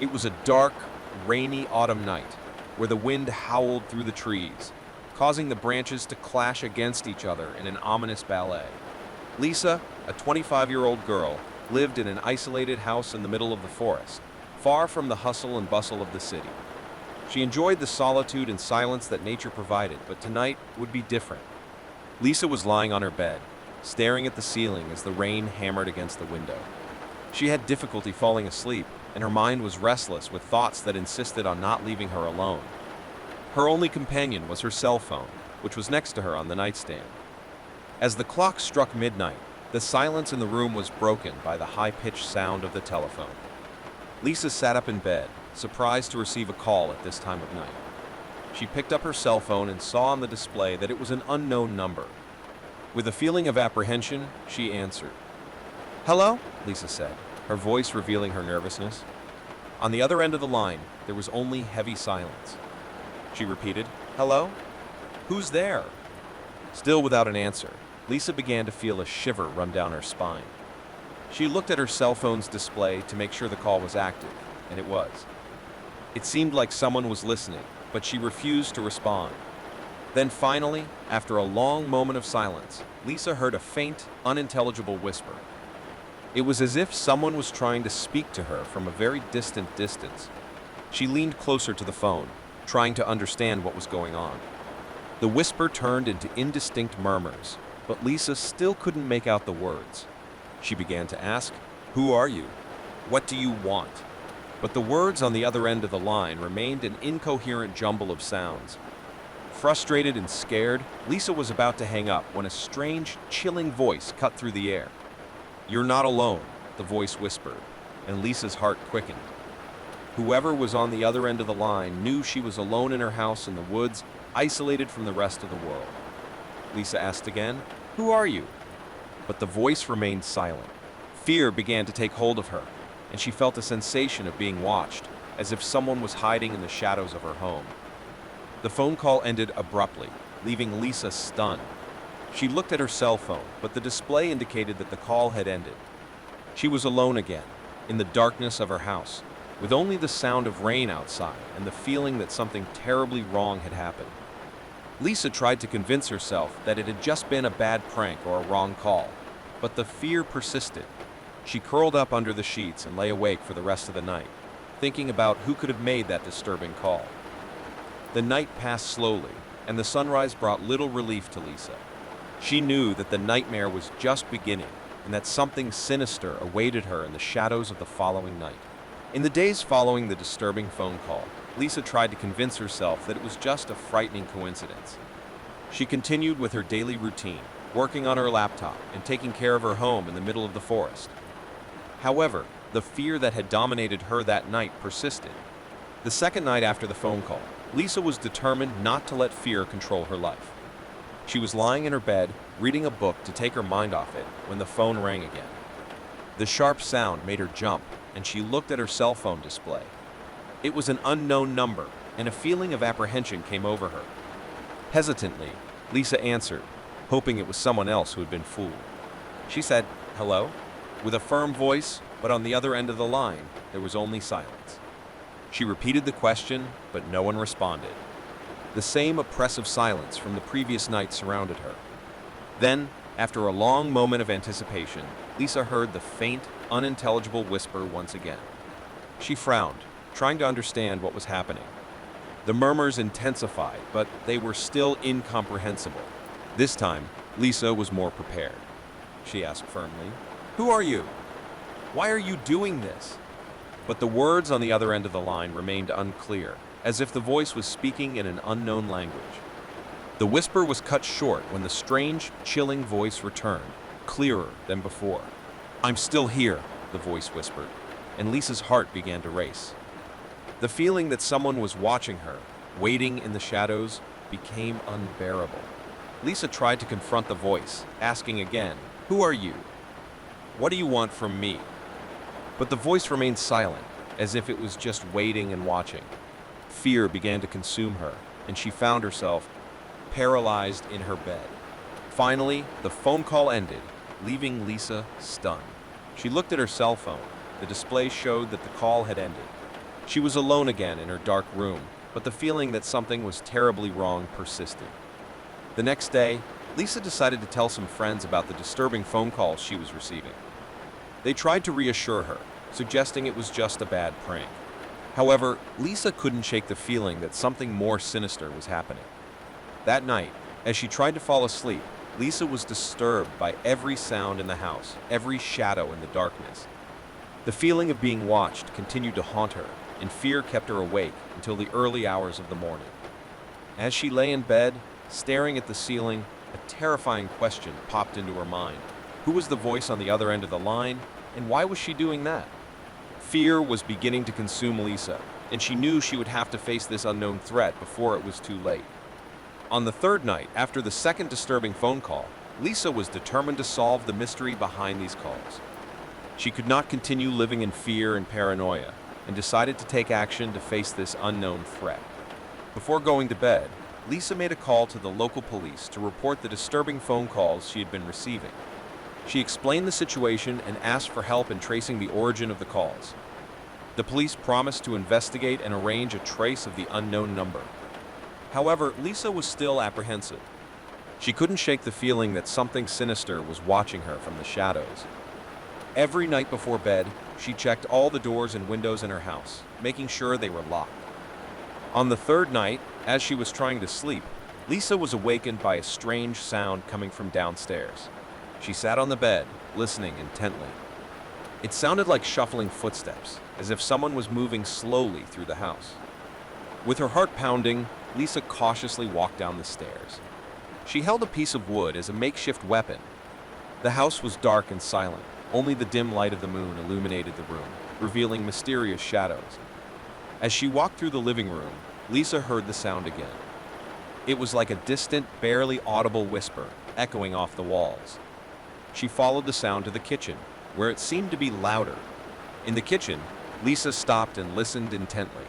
It was a dark, rainy autumn night where the wind howled through the trees, causing the branches to clash against each other in an ominous ballet. Lisa, a 25-year-old girl, lived in an isolated house in the middle of the forest, far from the hustle and bustle of the city. She enjoyed the solitude and silence that nature provided, but tonight would be different. Lisa was lying on her bed, staring at the ceiling as the rain hammered against the window. She had difficulty falling asleep, and her mind was restless with thoughts that insisted on not leaving her alone. Her only companion was her cell phone, which was next to her on the nightstand. As the clock struck midnight, the silence in the room was broken by the high-pitched sound of the telephone. Lisa sat up in bed, surprised to receive a call at this time of night. She picked up her cell phone and saw on the display that it was an unknown number. With a feeling of apprehension, she answered. "Hello?" Lisa said, her voice revealing her nervousness. On the other end of the line, there was only heavy silence. She repeated, "Hello? Who's there?" Still without an answer, Lisa began to feel a shiver run down her spine. She looked at her cell phone's display to make sure the call was active, and it was. It seemed like someone was listening, but she refused to respond. Then finally, after a long moment of silence, Lisa heard a faint, unintelligible whisper. It was as if someone was trying to speak to her from a very distant distance. She leaned closer to the phone, trying to understand what was going on. The whisper turned into indistinct murmurs, but Lisa still couldn't make out the words. She began to ask, "Who are you? What do you want?" But the words on the other end of the line remained an incoherent jumble of sounds. Frustrated and scared, Lisa was about to hang up when a strange, chilling voice cut through the air. "You're not alone," the voice whispered, and Lisa's heart quickened. Whoever was on the other end of the line knew she was alone in her house in the woods, isolated from the rest of the world. Lisa asked again, "Who are you?" But the voice remained silent. Fear began to take hold of her, and she felt a sensation of being watched, as if someone was hiding in the shadows of her home. The phone call ended abruptly, leaving Lisa stunned. She looked at her cell phone, but the display indicated that the call had ended. She was alone again, in the darkness of her house, with only the sound of rain outside and the feeling that something terribly wrong had happened. Lisa tried to convince herself that it had just been a bad prank or a wrong call, but the fear persisted. She curled up under the sheets and lay awake for the rest of the night, thinking about who could have made that disturbing call. The night passed slowly, and the sunrise brought little relief to Lisa. She knew that the nightmare was just beginning, and that something sinister awaited her in the shadows of the following night. In the days following the disturbing phone call, Lisa tried to convince herself that it was just a frightening coincidence. She continued with her daily routine, working on her laptop and taking care of her home in the middle of the forest. However, the fear that had dominated her that night persisted. The second night after the phone call, Lisa was determined not to let fear control her life. She was lying in her bed, reading a book to take her mind off it, when the phone rang again. The sharp sound made her jump, and she looked at her cell phone display. It was an unknown number, and a feeling of apprehension came over her. Hesitantly, Lisa answered, hoping it was someone else who had been fooled. She said, "Hello?" with a firm voice, but on the other end of the line, there was only silence. She repeated the question, but no one responded. The same oppressive silence from the previous night surrounded her. Then, after a long moment of anticipation, Lisa heard the faint, unintelligible whisper once again. She frowned, trying to understand what was happening. The murmurs intensified, but they were still incomprehensible. This time, Lisa was more prepared. She asked firmly, "Who are you? Why are you doing this?" But the words on the other end of the line remained unclear, as if the voice was speaking in an unknown language. The whisper was cut short when the strange, chilling voice returned, clearer than before. "I'm still here," the voice whispered, and Lisa's heart began to race. The feeling that someone was watching her, waiting in the shadows, became unbearable. Lisa tried to confront the voice, asking again, "Who are you? What do you want from me?" But the voice remained silent, as if it was just waiting and watching. Fear began to consume her, and she found herself paralyzed in her bed. Finally, the phone call ended, leaving Lisa stunned. She looked at her cell phone. The display showed that the call had ended. She was alone again in her dark room, but the feeling that something was terribly wrong persisted. The next day, Lisa decided to tell some friends about the disturbing phone calls she was receiving. They tried to reassure her, suggesting it was just a bad prank. However, Lisa couldn't shake the feeling that something more sinister was happening. That night, as she tried to fall asleep, Lisa was disturbed by every sound in the house, every shadow in the darkness. The feeling of being watched continued to haunt her, and fear kept her awake until the early hours of the morning. As she lay in bed, staring at the ceiling, a terrifying question popped into her mind. Who was the voice on the other end of the line, and why was she doing that? Fear was beginning to consume Lisa, and she knew she would have to face this unknown threat before it was too late. On the third night, after the second disturbing phone call, Lisa was determined to solve the mystery behind these calls. She could not continue living in fear and paranoia, and decided to take action to face this unknown threat. Before going to bed, Lisa made a call to the local police to report the disturbing phone calls she had been receiving. She explained the situation and asked for help in tracing the origin of the calls. The police promised to investigate and arrange a trace of the unknown number. However, Lisa was still apprehensive. She couldn't shake the feeling that something sinister was watching her from the shadows. Every night before bed, she checked all the doors and windows in her house, making sure they were locked. On the third night, as she was trying to sleep, Lisa was awakened by a strange sound coming from downstairs. She sat on the bed, listening intently. It sounded like shuffling footsteps, as if someone was moving slowly through the house. With her heart pounding, Lisa cautiously walked down the stairs. She held a piece of wood as a makeshift weapon. The house was dark and silent. Only the dim light of the moon illuminated the room, revealing mysterious shadows. As she walked through the living room, Lisa heard the sound again. It was like a distant, barely audible whisper, echoing off the walls. She followed the sound to the kitchen, where it seemed to be louder. In the kitchen, Lisa stopped and listened intently.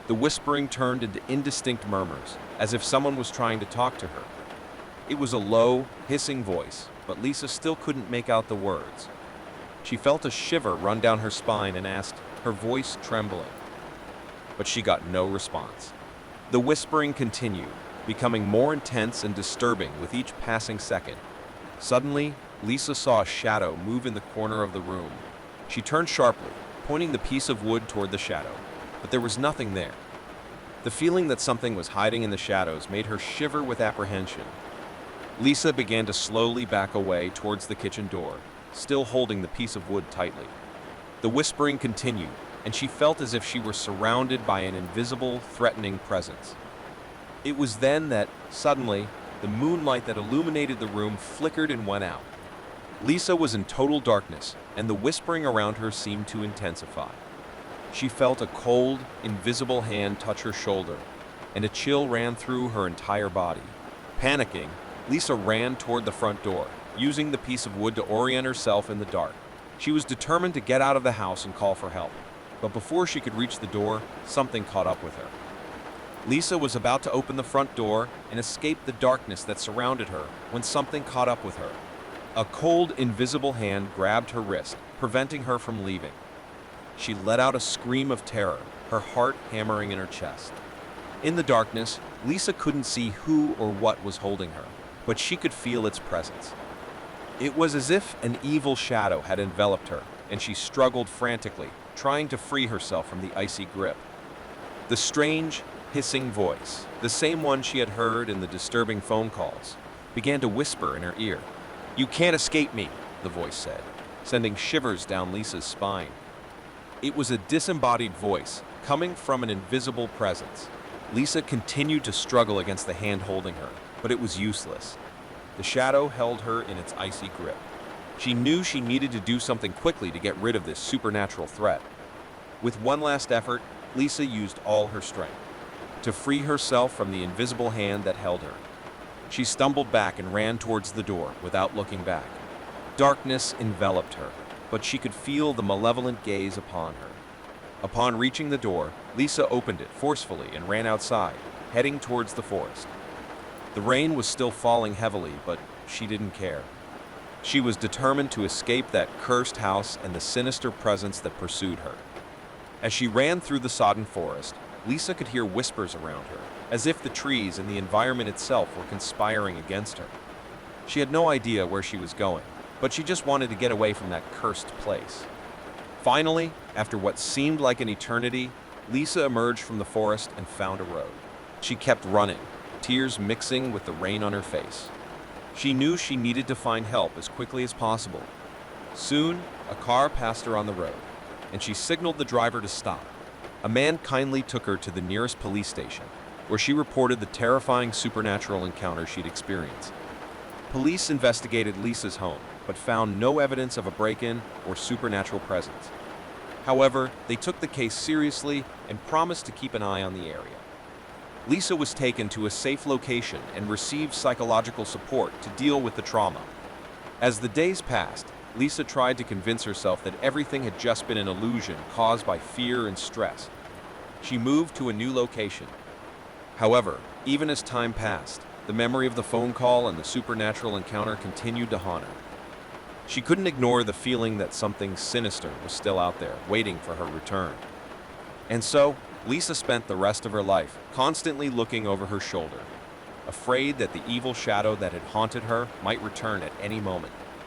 The whispering turned into indistinct murmurs, as if someone was trying to talk to her. It was a low, hissing voice, but Lisa still couldn't make out the words. She felt a shiver run down her spine and asked, her voice trembling. But she got no response. The whispering continued, becoming more intense and disturbing with each passing second. Suddenly, Lisa saw a shadow move in the corner of the room. She turned sharply, pointing the piece of wood toward the shadow, but there was nothing there. The feeling that something was hiding in the shadows made her shiver with apprehension. Lisa began to slowly back away towards the kitchen door, still holding the piece of wood tightly. The whispering continued, and she felt as if she were surrounded by an invisible, threatening presence. It was then that, suddenly, the moonlight that illuminated the room flickered and went out. Lisa was in total darkness, and the whispering around her seemed to intensify. She felt a cold, invisible hand touch her shoulder, and a chill ran through her entire body. Panicking, Lisa ran toward the front door, using the piece of wood to orient herself in the dark. She was determined to get out of the house and call for help, but before she could reach the door, something caught up with her. Lisa was about to open the front door and escape the darkness that surrounded her when something caught up with her. A cold, invisible hand grabbed her wrist, preventing her from leaving. She let out a scream of terror, her heart hammering in her chest. In the darkness, Lisa couldn't see who or what was holding her, but she could feel its presence. It was as if an evil shadow had enveloped her, and she struggled frantically, trying to free herself from the icy grip. The strange, hissing voice, the same one she had heard in the disturbing phone calls, began to whisper in her ear. "You can't escape me," the voice said, sending shivers down Lisa's spine. It was a disembodied voice, coming from an invisible presence. Lisa continued to struggle against the hand holding her, but it was useless. The shadow held her in its icy grip. She knew she needed to do something quickly to get rid of this supernatural threat. With one last effort, Lisa used all her strength to free herself from the invisible hand that held her. She stumbled back and ran towards the door without looking back. Darkness enveloped her, but she could feel the malevolent gaze upon her. Upon reaching the door, Lisa opened it forcefully and ran outside, heading towards the forest. The rain was still falling heavily, but she didn't care. She was determined to escape that cursed house and the sinister presence that pursued her. As she ran through the sodden forest, Lisa could hear whispers around her, as if the trees and the environment itself were conspiring against her. She had no idea where she was going, but she just wanted to get away from that cursed place. Finally, after what seemed like an eternity, Lisa emerged from the forest and found a road. She kept running, tears mixing with the rain on her face. She knew she needed to find help as quickly as possible. Soon, a car passed her on the road, and she signaled the driver to stop. A man kindly took her to the nearest police station, where she reported the terrifying supernatural encounter she'd experienced. Police investigated Lisa's home, but found no evidence of a break-in or supernatural presence. However, they took the case seriously and promised to keep an eye on the area. Lisa was taken to a safe location and received psychological support to deal with the trauma. As the days passed, Lisa tried to convince herself that everything had just been an illusion caused by fear and stress. She moved to a new location. However, even as time passed, the memory of the phone call and the supernatural encounter continued to haunt her. She couldn't ignore the feeling that something sinister was still out there, waiting for her return. And so, Lisa spent the rest of her life constantly looking over her shoulder, afraid that the evil shadow that had haunted her might return at any moment.